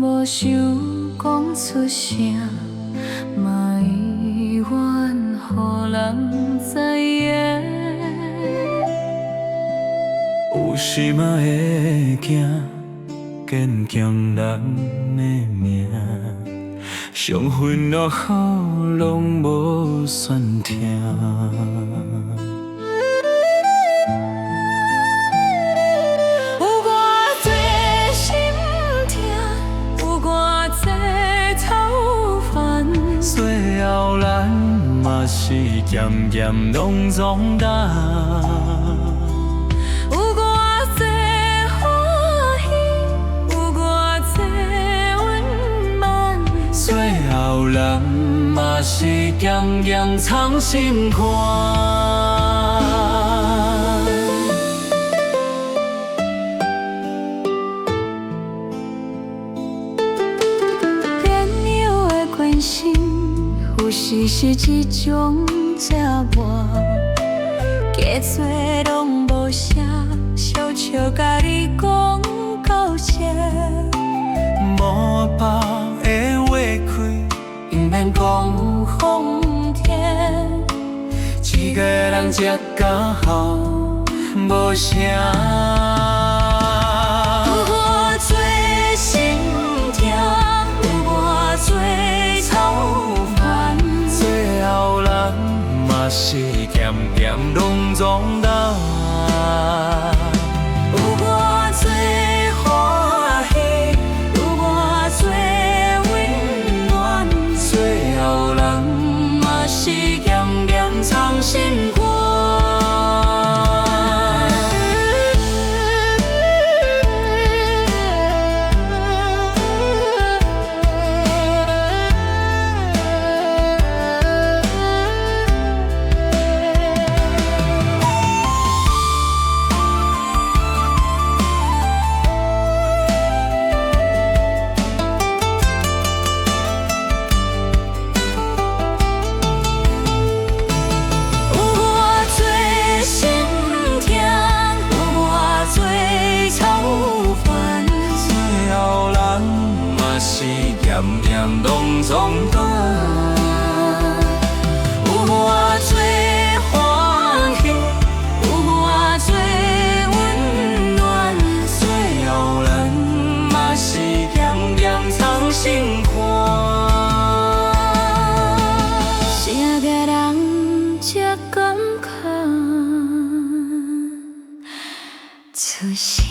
无想讲出声，嘛意愿予人知影。有时嘛会惊，坚强人的命，伤痕落雨拢无算听。有偌多心痛，有偌多操烦，最后咱嘛是渐渐拢长大。有偌多欢喜，有偌多温暖，最后咱嘛是渐渐藏心肝。变幼的关心，有时是一种折磨。加做拢无声，小笑甲你讲到这。无爸的话开，不免讲风天，一个人才刚好无声。有偌多心痛，有偌多操烦，最后咱嘛是渐渐拢长大。有偌多欢喜，有偌多温暖，最后咱嘛是渐渐藏心肝。渐渐拢长大，有偌多欢喜，有偌多温暖，最后咱嘛是渐渐藏心肝。啥个人才感觉出声？